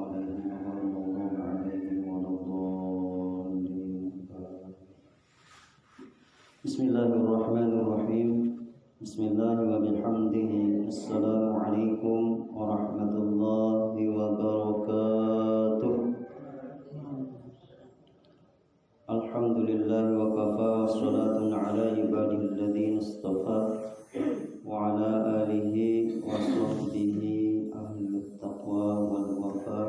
عليهم غير المغضوب عليهم ولا الضالين. بسم الله الرحمن الرحيم. بسم الله وبحمده. السلام عليكم ورحمة الله وبركاته. الحمد لله وكفى والصلاة على عباده الذين اصطفى وعلى آله وصحبه أهل التقوى والوفاء.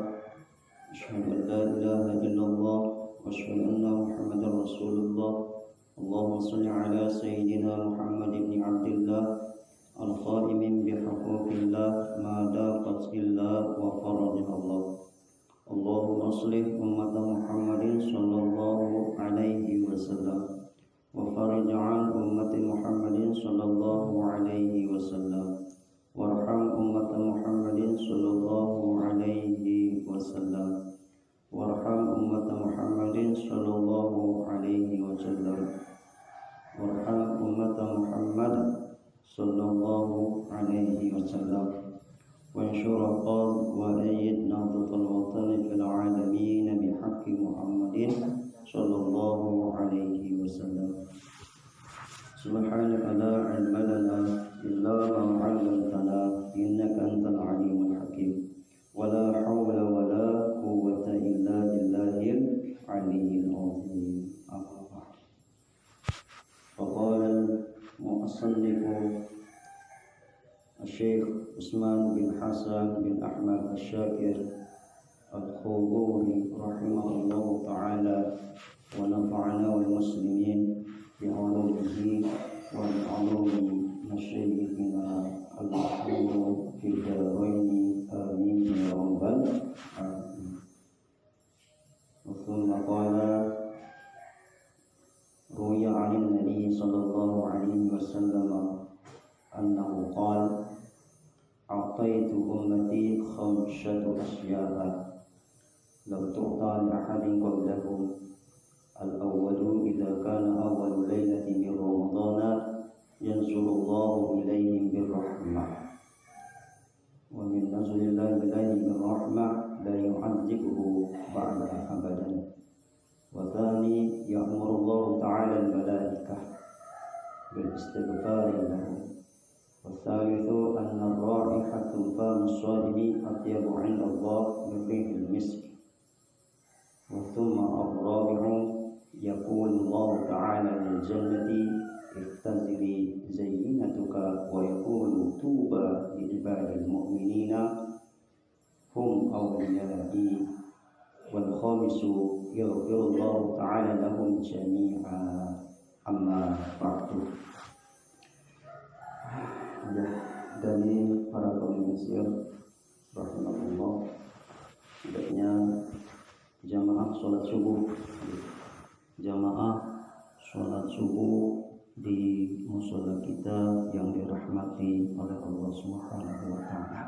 أشهد أن لا إله إلا الله وأشهد أن محمدا رسول الله. اللهم صل على سيدنا محمد بن عبد الله القائم بحقوق الله ما ضاقت إلا وفرجها الله. اللهم أصلح أمة محمد صلى الله عليه وسلم وفرج عن أمة محمد صلى الله عليه وسلم وارحم أمة محمد صلى الله عليه وسلم وارحم أمة محمد صلى الله عليه وسلم وارحم أمة محمد صلى الله عليه وسلم وانشر قال وأيد نهضة الوطن في العالمين بحق محمد صلى الله عليه وسلم. سبحانك لا علم لنا إلا ما علمتنا إنك أنت العليم الحكيم ولا حول ولا قوة إلا بالله العلي العظيم. أما بعد. فقال المصنف الشيخ عثمان بن حسن بن أحمد الشاكر الخوبوري رحمه الله تعالى ونفعنا والمسلمين بعلومه وبعلوم مشايخنا المحفوظ في الدارين آمين يا رب العالمين. ثم قال روي عن النبي صلى الله عليه وسلم أنه قال أعطيت أمتي 5 أشياء لم تعطى لأحد قبلهم. الأول إذا كان أول ليلة من رمضان ينزل الله إليهم بالرحمة ومن نزل الله إليهم بالرحمة لا يعذبه بعدها أبدا. والثاني يأمر الله تعالى الملائكة بالاستغفار لهم. والثالث أن الرائحة فم الصائم أطيب عند الله من ريح المسك. ثم الرابع يقول الله تعالى للجنة اختزلي زينتك ويقول طوبى لعباد المؤمنين هم أوليائي. والخامس يغفر الله تعالى لهم جميعا. أما بعد. Dari para pemirsa rahimahullah, hendaknya jamaah sholat subuh di mushola kita yang dirahmati oleh Allah Subhanahu wa taala.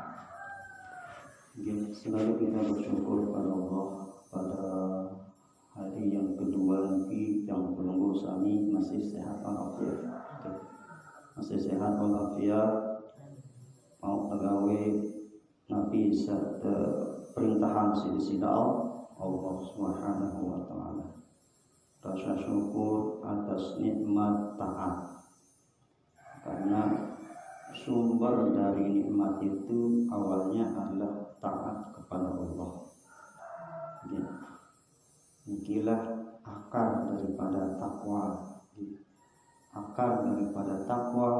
Selalu kita bersyukur pada Allah pada hari yang kedua nanti yang belum sami masih sehat walafiat. Masih sehat walafiat, mau pegawai Nabi serta perintahan sida Allah Subhanahu wa taala. Rasa syukur atas nikmat taat. Karena sumber dari nikmat itu awalnya adalah taat kepada Allah. Inilah akar daripada takwa. Akar daripada takwa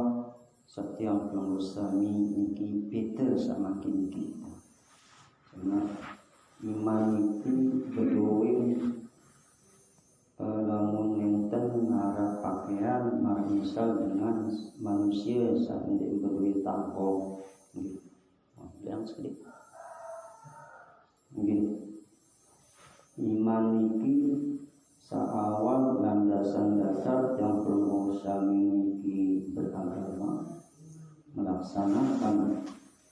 setiap yang bersami niki beda sama kita. Karena iman itu berdua lamun nenten ngarah pakaian misal dengan manusia saat dia berdua tampung yang sedikit. Iman itu seawal landasan dasar yang perlu sami beragama melaksanakan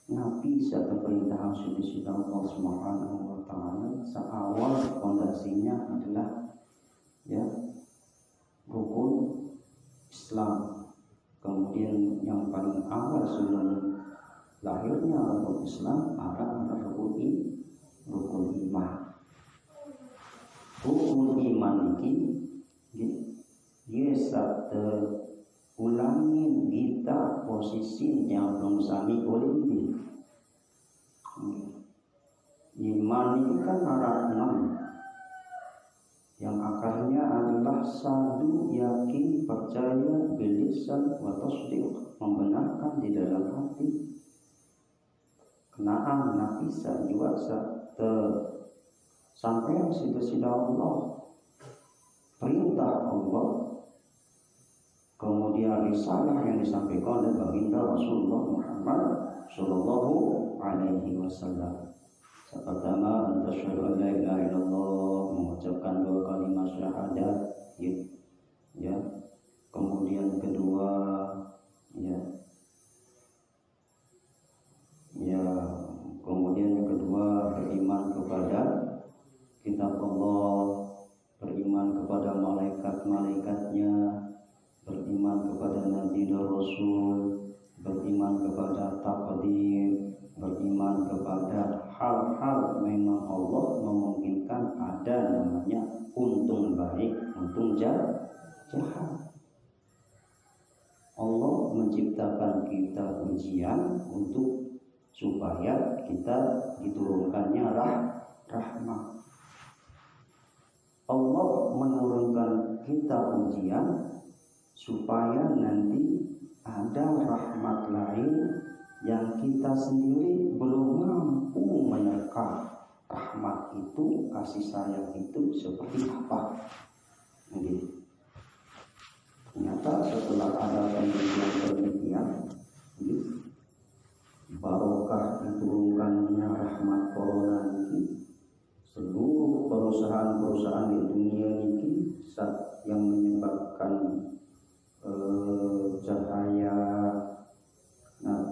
nabi serta perintah sudah Allah Subhanahu wa taala. Seawal fondasinya adalah rukun Islam. Kemudian yang paling awal sebelum lahirnya rukun Islam ada rukun Iman ini kan ada 6, yang akarnya adalah sadu, yakin, percaya, bilisan, wa tasdiq, membenarkan di dalam hati. Kenaan, nafisa, juasa, sampai situ Allah, perintah Allah, kemudian risalah yang disampaikan oleh baginda Rasulullah Muhammad Sallallahu Alaihi Wasallam. Pertama, antasyhadu an la ilaha illallah, mengucapkan 2 kalimat syahadat, ya. Kemudian kedua, kemudian yang kedua, beriman kepada kitab Allah, beriman kepada malaikat-malaikatnya, beriman kepada Nabi dan Rasul, beriman kepada takdir, beriman kepada hal-hal memang Allah memungkinkan ada namanya untung baik, untung jahat. Allah menciptakan kita ujian untuk supaya kita diturunkannya rahmat. Allah menurunkan kita ujian supaya nanti ada rahmat lain yang kita sendiri belum mampu menerka. Rahmat itu, kasih sayang itu seperti apa? Ternyata setelah ada penelitian, barokah diturunkannya rahmat corona ini, seluruh perusahaan-perusahaan di dunia ini yang menyebabkan cahaya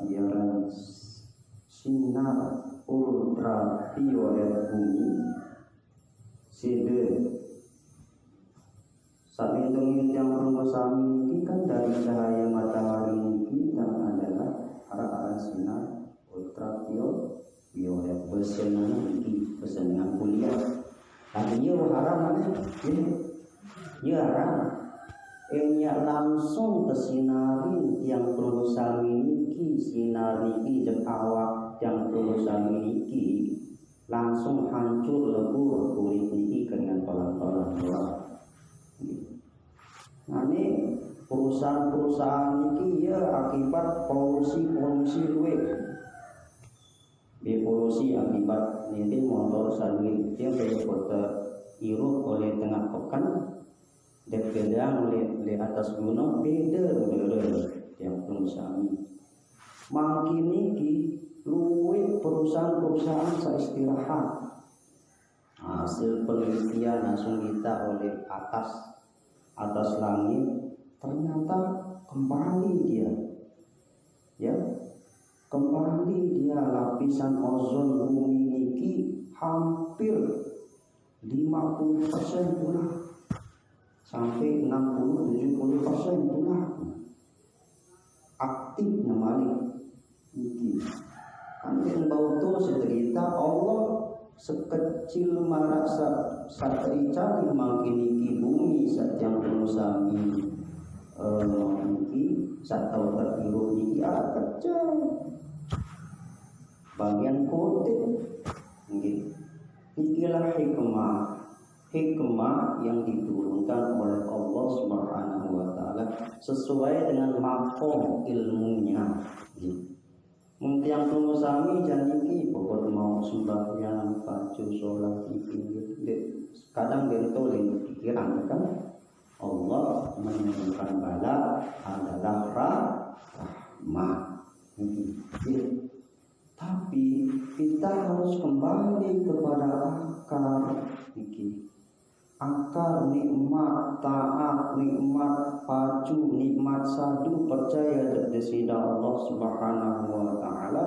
biaran sinar ultraviolet bumi CD saat hitung yang bersami ini kan dari cahaya matahari ini yang adalah arah sinar ultraviolet bersenang ini bersenang kuliah artinya haram mana ya haram langsung kesinarin yang perlu samiliki sinar niki jeung awak yang perlu samiliki langsung hancur lebur kulit niki dengan pelan-pelan doang. Nah ini perusahaan-perusahaan niki ya akibat polusi luwih. Polusi akibat ini motor sandwich dia kayak kota irup oleh tengah pekan Dek-dedang di atas gunung beda yang perusahaan makin niki luwih perusahaan-perusahaan seistirahat hasil penelitian langsung kita oleh atas langit ternyata kembali dia lapisan ozon bumi niki hampir 50% pula sampai 60-70% itulah aktif namanya iki. Kan yang bau tu seterita Allah sekecil marasa satrica makin iki bumi saat yang penusami iki saat tahu terhirup iki kecil bagian kote nggih. Ikilah hikmah yang diturunkan oleh Allah Subhanahu wa taala sesuai dengan makom ilmunya. Mungkin yang penusami janiki pokok mau sembahyang pacu sholat kadang bento dengan pikiran kan Allah menurunkan bala adalah rahmat. Tapi kita harus kembali kepada akar nikmat taat, nikmat pacu, nikmat sadu percaya kepada Allah Subhanahu wa taala.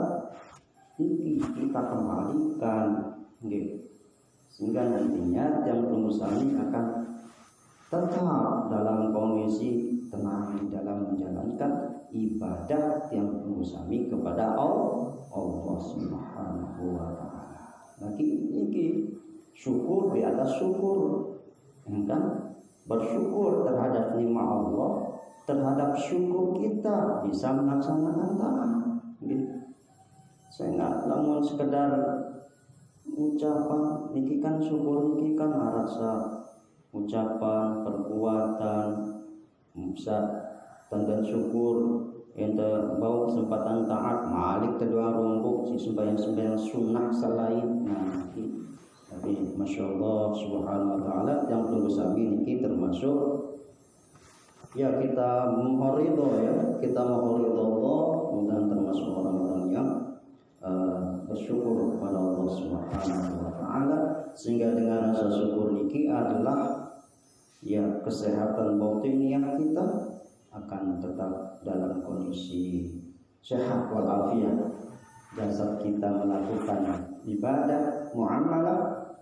Ini kita kembalikan sehingga nantinya yang penusami akan tetap dalam kondisi tenang dalam menjalankan ibadah yang penusami kepada Allah Subhanahu wa taala. Lagi ini syukur di atas syukur, kan? Bersyukur terhadap nikmat Allah, terhadap syukur kita bisa melaksanakan taat. Saya nggak namun sekedar ucapan niki kan syukur niki kan rasa ucapan perbuatan bisa tanda syukur ente bau kesempatan taat malik kedua rumpuk si sembahyang sunnah selain tapi masya Allah subhanahu wa ta'ala yang tunggu sami niki termasuk ya kita menghorido Allah mudah termasuk orang-orang yang bersyukur kepada Allah subhanahu wa ta'ala sehingga dengan rasa syukur niki adalah ya kesehatan batiniah kita akan tetap dalam kondisi sehat walafiat. Jasad kita melakukan ibadah muamalah,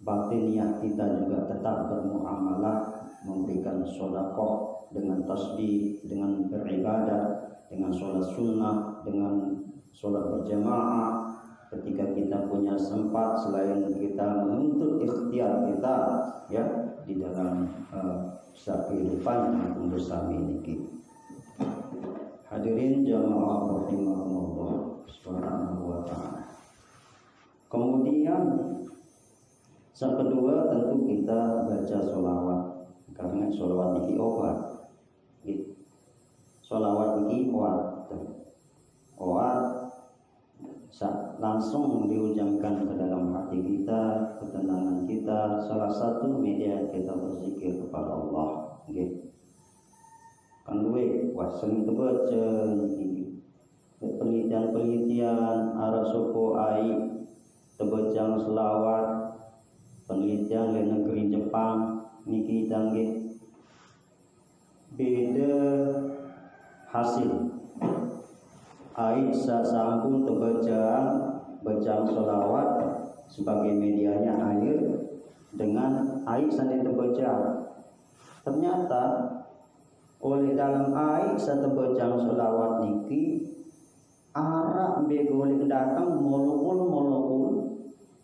batiniah kita juga tetap bermuamalah, memberikan sedekah dengan tasbih, dengan beribadah, dengan sholat sunnah, dengan sholat berjamaah. Ketika kita punya sempat selain kita menuntut ikhtiar kita ya di dalam kehidupan yang bersama ini. Hadirin jamaah rahimahumullah subhanahu wa ta'ala. Kemudian yang kedua tentu kita baca sholawat, karena sholawat ini obat. Sholawat ini obat langsung diucapkan ke dalam hati kita, ketenangan kita. Salah satu media kita berzikir kepada Allah. Kan duwe sering terbaca penelitian arah suku ai terbacang selawat, penelitian di negeri Jepang niki canggih beda hasil ai sasampun bacaan selawat sebagai medianya air dengan ai sandi terbaca. Ternyata oleh dalam air satu bacaan selawat niki arak begolek datang molekul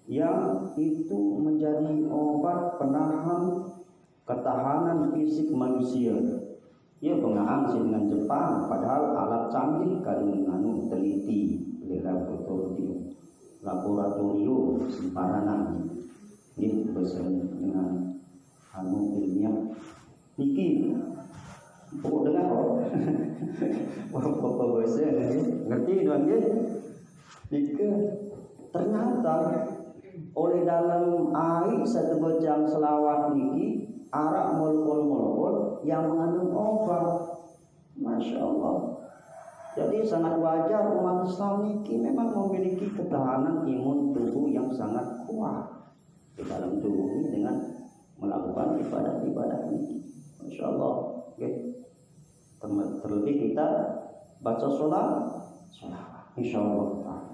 yang itu menjadi obat penahan ketahanan fisik manusia. Ya pengaang sih dengan Jepang, padahal alat canggih kali menganu teliti oleh laboratorium simpanan ini bersama dengan anu ilmiah niki. Pokok dengar apa bahasa ngerti doang dia. Jika ternyata oleh dalam air satu bacaan selawat niki arak molekul yang mengandung obat. Masya Allah. Jadi sangat wajar umat Islam niki memang memiliki ketahanan imun tubuh yang sangat kuat di dalam tubuh ini dengan melakukan ibadah-ibadah ini. Masya Allah. Terlebih kita baca sholat insya Allah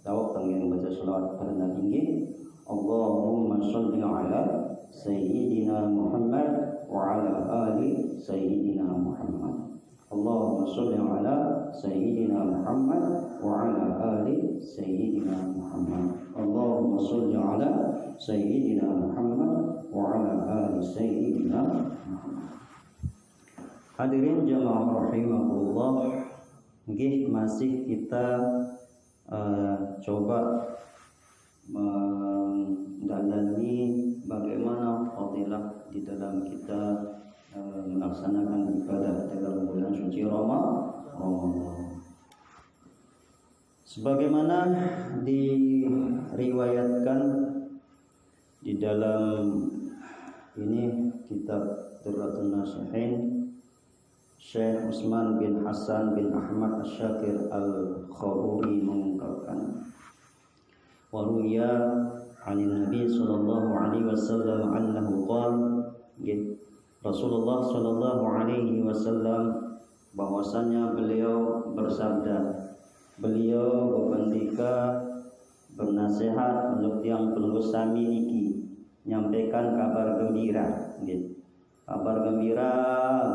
jawab tentang baca sholat pada tinggi. Allahumma sholli ala sayyidina Muhammad wa ala ali sayyidina Muhammad. Allahumma sholli ala sayyidina Muhammad wa ala ali sayyidina Muhammad. Allahumma sholli ala sayyidina Muhammad wa ala ali sayyidina Muhammad. Hadirin jamaah rahimahullah, masih kita coba mendalami bagaimana fadilah di dalam kita melaksanakan ibadah dalam bulan suci Ramadan. Sebagaimana diriwayatkan di dalam ini kitab Durratun Nasihin, Syekh Utsman bin Hasan bin Ahmad Asy-Syakir Al-Khawuri mengungkapkan, waruya anin Nabi sallallahu alaihi wasallam annahu qala, Rasulullah sallallahu alaihi wasallam bahwasanya beliau bersabda, beliau berbandika bernasihat untuk yang pelunggus sami niki nyampaikan kabar gembira kabar gembira,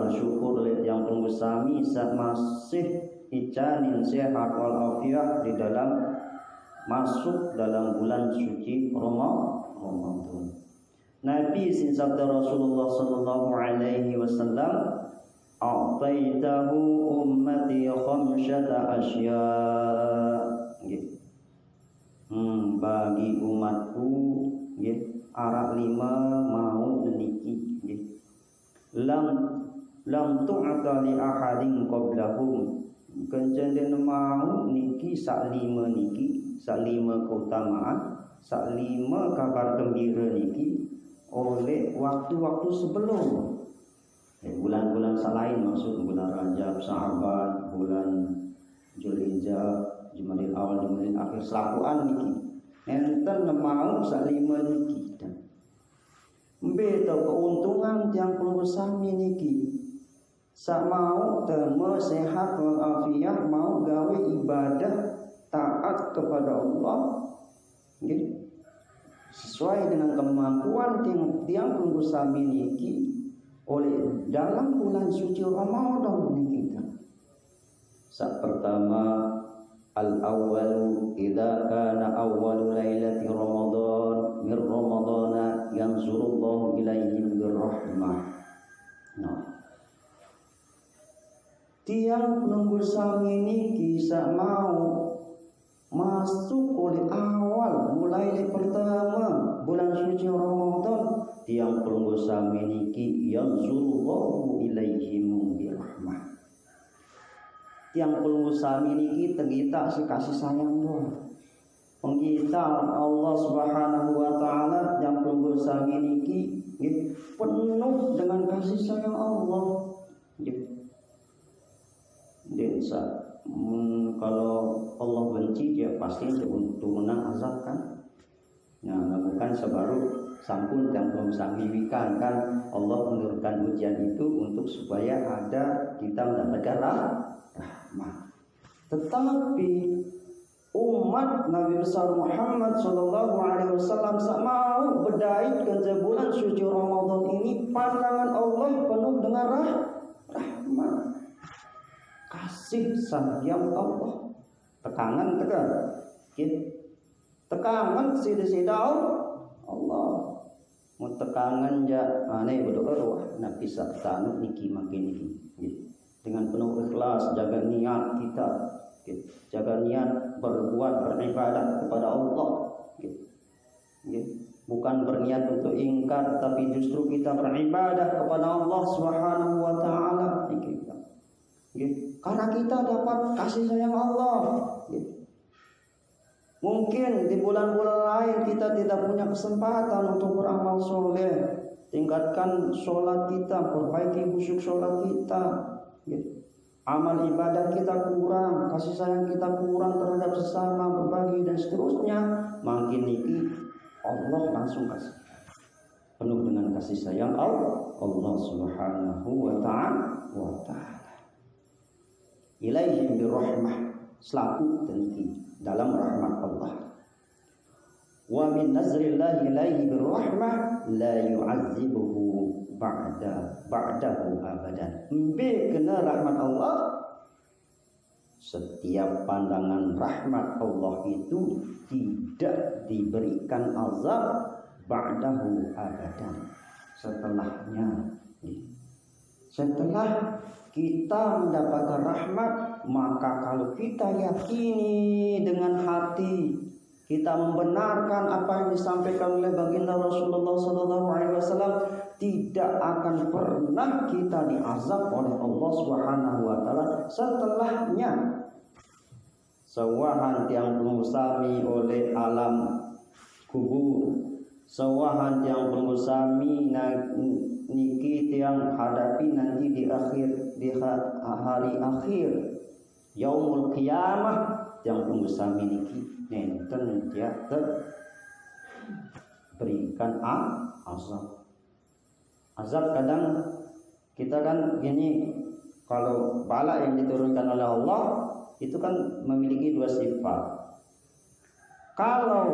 bersyukur oleh yang pelunggus sami saat masih icanin sehat walafiat di dalam masuk dalam bulan suci Ramadan. Nabi sabda Rasulullah sallallahu alaihi wasallam, "A'taitahu ummati khamsyata asya." bagi umatku nggih arak 5 mau niki nggih lam tu'ta li ahadin qablahum kencen mau niki sak 5 niki sak 5 keutamaan sak 5 kabar gembira niki oleh waktu-waktu sebelum bulan-bulan selain maksud bulan Rajab, Sya'ban, bulan Zulhijjah, Jumadil Awal, Jumadil Akhir selakuan niki enten mau sak 5 niki dan beto keuntungan yang pengusaha niki sak mau temu sehat walafiat mau gawe ibadah taat kepada Allah nggih sesuai dengan kemampuan tiang pengusaha niki oleh dalam bulan suci Ramadan niki sak pertama al-awwalu idza kana awwalu lailati Ramadan min Ramadana yanzurullahu ilaihim birrahmah. Nah, tiang penunggu sami niki sak mau masuk oleh awal mulai pertama bulan suci Ramadan tiang penunggu sami niki yanzurullahu ilaihim birrahmah. Tiang penunggu sami niki tegita si kasih sayang doa. Penggita Allah Subhanahu wa taala yang penunggu sami niki penuh dengan kasih sayang Allah. Desa kalau Allah benci dia pasti untuk menang azab kan. Nah, bukan sebaru sampun yang belum samiwikan kan Allah menurunkan ujian itu untuk supaya ada kita mendapatkan rahmat. Tetapi umat Nabi besar Muhammad sallallahu alaihi wasallam mau berdait ke bulan suci Ramadan ini pandangan Allah penuh dengan rahmat, kasih sayang Allah. Tekanan tekan, tekanan sida Allah. Mau tekanan ja aneh berdoa Nabi satanu niki makin niki. Dengan penuh ikhlas jaga niat kita, jaga niat berbuat beribadah kepada Allah. Bukan berniat untuk ingkar, tapi justru kita beribadah kepada Allah Subhanahu wa taala. Karena kita dapat kasih sayang Allah. Mungkin di bulan-bulan lain kita tidak punya kesempatan untuk beramal soleh, tingkatkan sholat kita, perbaiki khusyuk sholat kita. Amal ibadah kita kurang, kasih sayang kita kurang terhadap sesama, berbagi dan seterusnya. Makin niki Allah langsung kasih penuh dengan kasih sayang Allah Subhanahu wa ta'ala. Ilaihim birrahmah selaku tenki dalam rahmat Allah. Wa min nazrillahi ilaihi birrahmah la yu'azzibuhu ba'dahu abadan. Mbe kena rahmat Allah, setiap pandangan rahmat Allah itu tidak diberikan azab ba'dahu abadan, setelahnya. Setelah kita mendapatkan rahmat, maka kalau kita yakini dengan hati, kita membenarkan apa yang disampaikan oleh baginda Rasulullah SAW, tidak akan pernah kita diazab oleh Allah Subhanahu wa taala setelahnya. Sawahan yang pengursami oleh alam kubur, sawahan yang pengursami niki yang hadapi nanti di hari akhir yaumul qiyamah yang pengursami niki nenten dia berikan azab. Kadang kita kan gini, kalau bala yang diturunkan oleh Allah itu kan memiliki 2 sifat. Kalau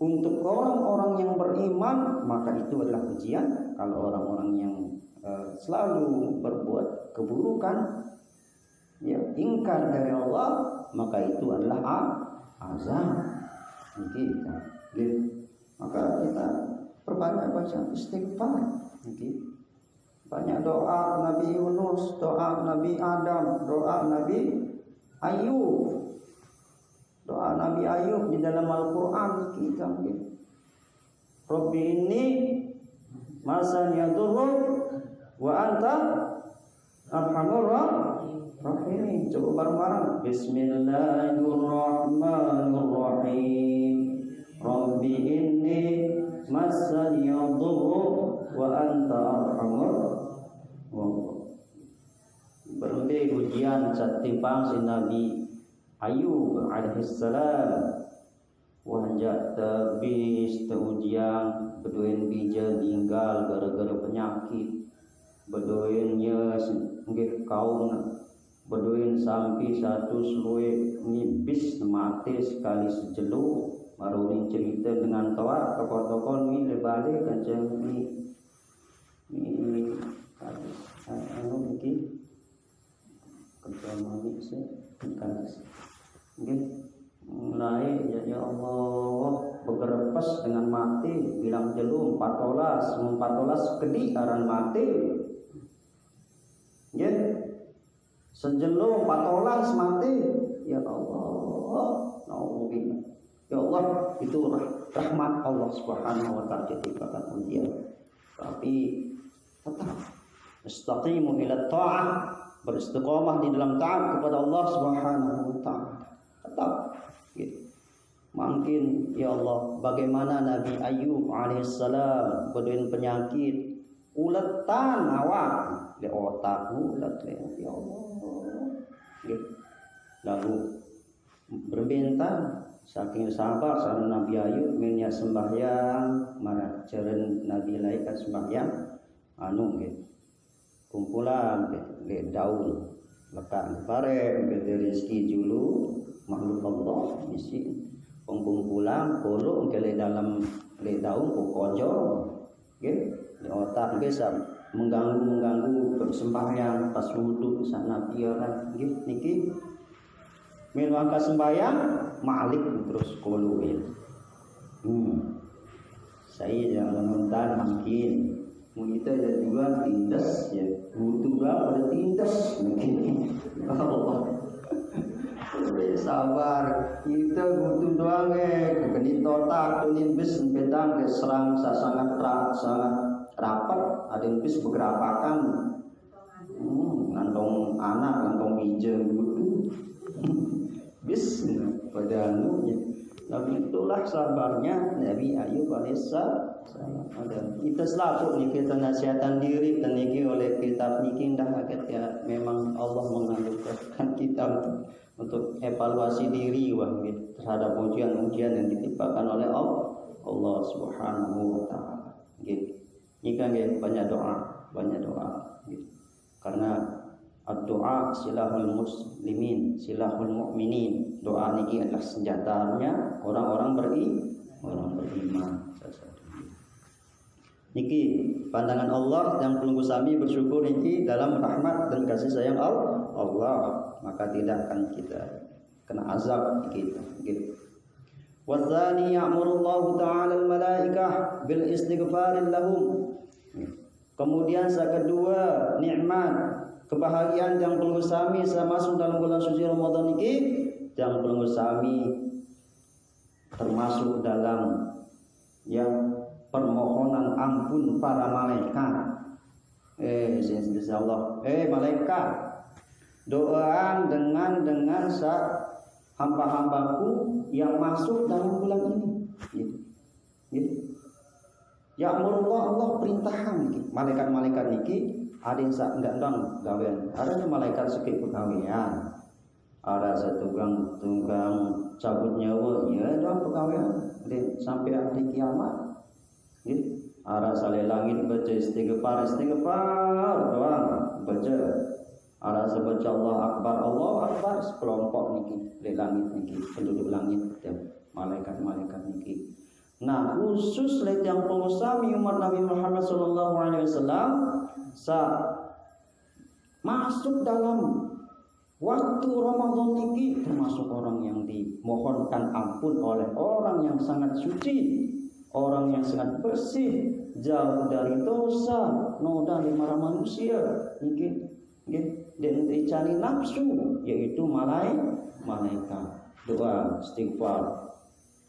untuk orang-orang yang beriman maka itu adalah pujian. Kalau orang-orang yang selalu berbuat keburukan, ya ingkar dari Allah, maka itu adalah azab. Maka kita perbanyak baca istighfar. Banyak doa Nabi Yunus, doa Nabi Adam, doa Nabi Ayub, doa doa Nabi Ayub di dalam Al-Qur'an kita nggih. Rabbi inni masani yadurru wa anta arhamur rahimin. Coba bareng-bareng. Bismillahirrahmanirrahim. Rabbi inni masani yadurru wa anta arhamur rahimin. Berlebih ujian satimpang si Nabi Ayub alaihissalam. Wajak tabis ujian beduin bija tinggal gara-gara penyakit. Beduinnya nggih kaum beduin sampai satu seluwe nipis mati sekali sejelu. Baru cerita dengan toa tokoh-tokoh ni lebale kancing ni anu iki kencang sih kan nggih mulai ya Allah bergerepas dengan mati bilang jelu 14 kedi aran mati nggih sejelu 14 mati ya Allah naudzubillah ya Allah itu rahmat Allah Subhanahu wa taala ditimpakan ujian tapi tetap istaqimu ila ta'ah beristiqamah di dalam taat kepada Allah Subhanahu wa taala tetap gitu. Mungkin ya Allah bagaimana Nabi Ayub alaihissalam beduin penyakit uletan awak le otak ulet le ya Allah gitu. Lalu berbentang saking sabar sama Nabi Ayub minyak sembahyang marah ceren Nabi lain kan sembahyang anu gitu kumpulan le daun lekat pare bete rezeki dulu makhluk Allah misi pengkumpulan kolok ke dalam le daun kokojo nggih di otak biasa mengganggu sembahyang pas wudu sana piaran nggih niki milwaka sembahyang malik terus koluin saya jangan nonton mungkin kita ada juga tindas ya butuh pada tindas mungkin Allah sabar kita butuh doang keni totak kuning bis bedang keserang sangat rapat ada yang bis bergerapakan ngantong anak ngantong meja butuh bis pada anunya tapi itulah sabarnya Nabi Ayub alaihissalam. Ada kita selalu nih kita nasihatan diri dan niki oleh kitab niki dah ya memang Allah menganugerahkan kita untuk evaluasi diri terhadap ujian-ujian yang ditimpakan oleh Allah Subhanahu wa taala. Gitu. Jika banyak doa gitu. Karena doa silahul muslimin, silahul mu'minin. Doa niki adalah senjatanya orang-orang beriman. Niki pandangan Allah yang perlu sami bersyukur niki dalam rahmat dan kasih sayang Allah, maka tidak akan kita kena azab kita gitu. Wa tsani ya'murullahu ta'ala al-malaikah bil istighfar lahum. Kemudian yang kedua nikmat kebahagiaan yang perlu sami masuk dalam bulan suci Ramadan niki yang perlu sami termasuk dalam yang permohonan ampun para malaikat. Insyaallah. Malaikat, doa dengan hamba-hambaku yang masuk dalam bulan ini. Gitu. Ya Allah perintahkan malaikat-malaikat niki ada yang enggak gawean. Ada malaikat sekit pegawaian. Ada satu tunggang cabut nyawa ya dalam pegawaian sampai hari kiamat. Gitu. Ada saleh langit baca istighfar doang baca. Ada sebaca Allah Akbar sekelompok niki di langit niki penduduk langit dan malaikat-malaikat niki. Nah khusus lihat yang pengusami umat Nabi Muhammad SAW masuk dalam waktu Ramadan niki termasuk orang yang dimohonkan ampun oleh orang yang sangat suci, orang yang sangat bersih, jauh dari dosa, noda di para manusia, dan dicari nafsu, yaitu malaikat. doa istighfar.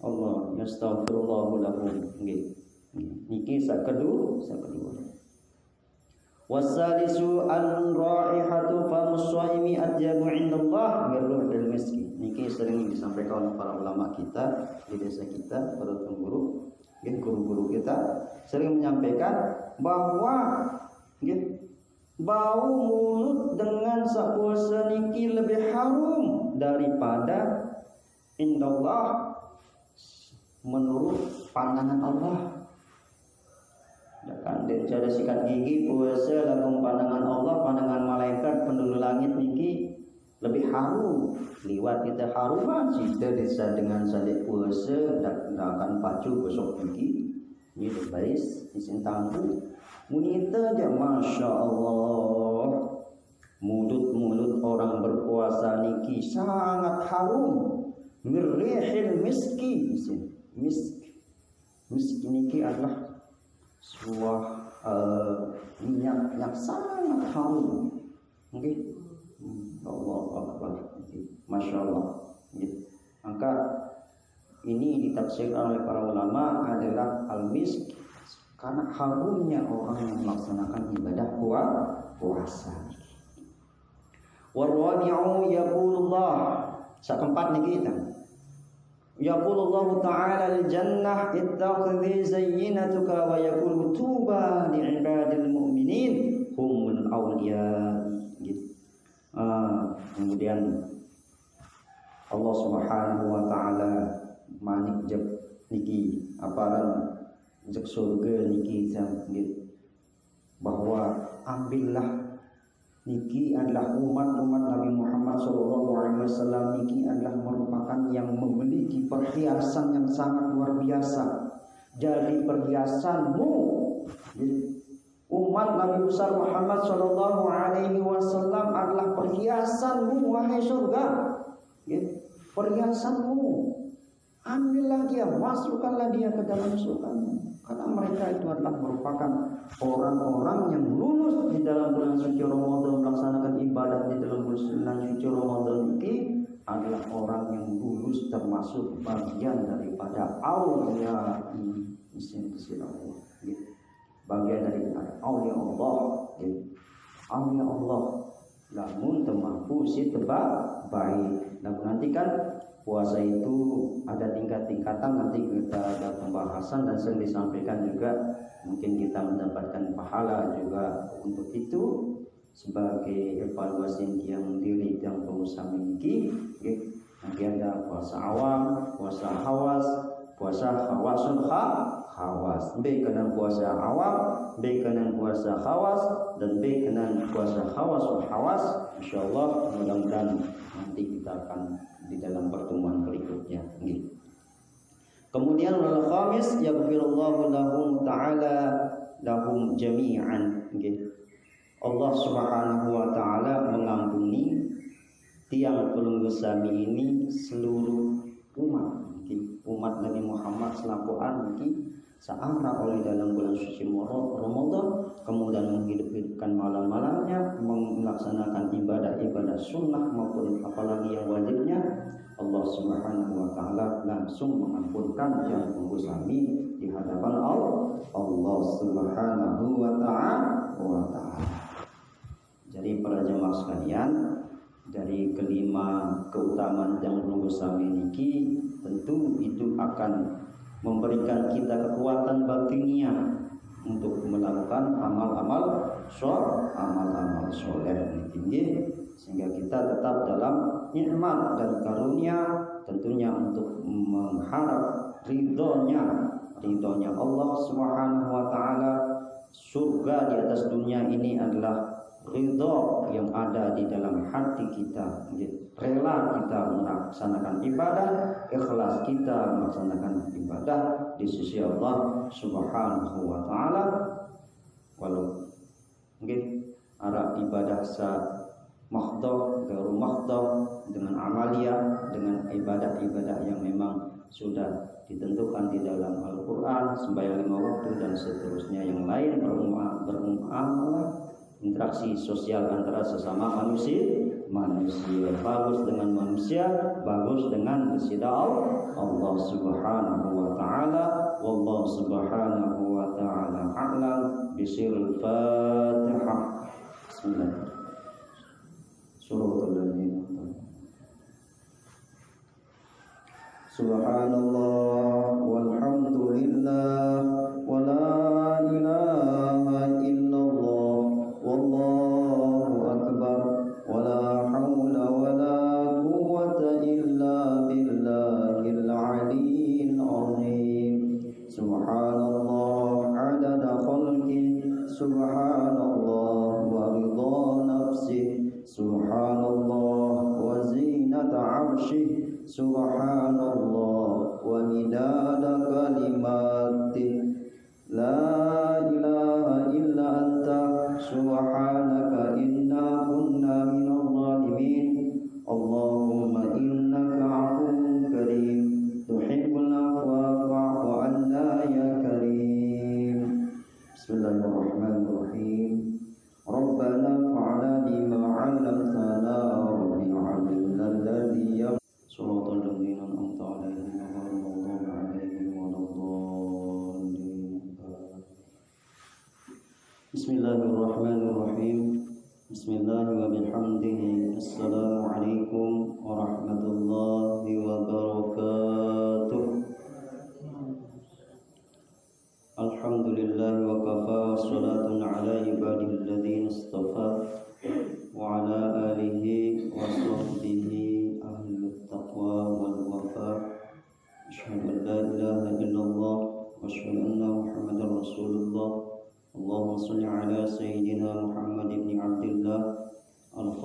Allah yastaghfirullahu lahum. Nggih. Niki sak kedua. Wasalisu an-raihatu famus-shaimi atyabu indallah min ruhil miski. Niki sering disampaikan oleh para ulama kita di desa kita, para guru-guru kita sering menyampaikan bahwa bau mulut dengan sapuasa niki lebih harum daripada indallah menurut pandangan Allah. Kan cara sikat gigi puasa lagu pandangan Allah, pandangan malaikat penduduk langit niki lebih harum. Liwat kita haruman kita bisa dengan salik puasa dan akan pacu gosok gigi. Ini berbais isin tampu. Munita aja masya Allah. Mulut orang berpuasa niki sangat harum. Mirrihil miski isin. Miski niki adalah sebuah minyak yang sangat harum. Okay. Allah Akbar. Masya Allah. Maka ini ditafsirkan oleh para ulama adalah al-misk karena harumnya orang yang melaksanakan ibadah puasa. Warwabi'u yaqulullah. Sakeempat niki kita. Yaqulullahu ta'ala al-jannah ittakhidhi zayyinatuka wa yaqulu tuba li'ibadil mu'minin humul awliya. Kemudian Allah Subhanahu wa taala manik jek niki aparan jek surga niki bahwa ambillah niki adalah umat Nabi Muhammad SAW. Niki adalah merupakan yang memiliki perhiasan yang sangat luar biasa. Dari perhiasanmu, umat Nabi besar Muhammad SAW adalah perhiasanmu, wahai surga. Perhiasanmu, ambillah dia, masukkanlah dia ke dalam surgamu. Karena mereka itu adalah merupakan orang-orang yang lulus di dalam bulan suci Ramadan, melaksanakan ibadah di dalam bulan suci Ramadan ini adalah orang yang lulus termasuk bagian daripada aulia isim Allah. Bagian daripada aulia Allah. Aulia Allah. Namun temampu si tebak baik. Nah menantikan puasa itu ada tingkat-tingkatan, nanti kita ada pembahasan dan sering disampaikan juga mungkin kita mendapatkan pahala juga untuk itu sebagai evaluasi yang diri yang pengusaha memiliki. Nanti ada puasa awam, puasa hawas, puasa hawasul hawas. B kena puasa awam, B kena puasa hawas, dan B kena puasa hawasul hawas. Insyaallah mudah-mudahan nanti kita akan di dalam pertemuan berikutnya. Kemudian wal khamis yaghfirullahu lahum ta'ala lahum jami'an. Allah Subhanahu wa taala mengampuni tiang pelunggu sami ini seluruh umat Nabi Muhammad selapuan searah oleh dalam bulan suci Ramadan, kemudian menghidupkan malam-malamnya, melaksanakan ibadah-ibadah sunnah maupun apalagi yang wajibnya. Allah Subhanahu wa taala langsung mengampunkan yang menggusami di hadapan Allah Subhanahu wa taala. Jadi para jemaah sekalian, dari kelima keutamaan yang menggusami niki tentu itu akan memberikan kita kekuatan batiniah untuk melakukan amal-amal soleh tinggi, sehingga kita tetap dalam nikmat dan karunia, tentunya untuk mengharap ridhonya Allah Subhanahu wa taala. Surga di atas dunia ini adalah ridho yang ada di dalam hati kita, rela kita melaksanakan ibadah, ikhlas kita melaksanakan ibadah di sisi Allah Subhanahu wa taala. Walau mungkin arah ibadah mahdhah, garu mahdhah, dengan amalia, dengan ibadah-ibadah yang memang sudah ditentukan di dalam Al-Quran, sembahyang 5 waktu dan seterusnya yang lain, bermuamalah, interaksi sosial antara sesama manusia manusia. Bagus dengan manusia, bagus dengan kepada Allah Subhanahu wa taala. Wallahu subhanahu wa taala a'lam bisirul Fatihah. Bismillah. Suratul Al-Fatihah. Subhanallah walhamdulillah wa la ilaha illallah wallahu akbar wa la hawla wa la quwwata illa billahil aliyyil azim. Subhanallah adada khalqi, subhanallah wa ridha nafsi, subhanallah wa zinata arshi, subhanallah wa midada kalimati, la ilaha illa anta subhanaka inna kunna minal zalimin. Allahumma innaka afuwwun karim tuhibbul afwa fa'fu anna ya karim. Bismillahirrahmanirrahim. Rabbana fa'ala bima 'allamtana rabbi 'allimna alladhi Suratul ladzina an'amta 'alaihim ghairil maghdubi 'alaihim waladdallin. Bismillahirrahmanirrahim. Bismillahi wa bihamdihi. Assalamualaikum warahmatullahi wabarakatuh. Alhamdulillah wa kafa, wassalatun ala ibadihi alladhina istafa wa ala alihi wa sahbihi ahlut taqwa wal wafa. Asyhadu an la ilaha illallah wa asyhadu anna Muhammadar Rasulullah. Allahumma shalli ala sayyidina Muhammad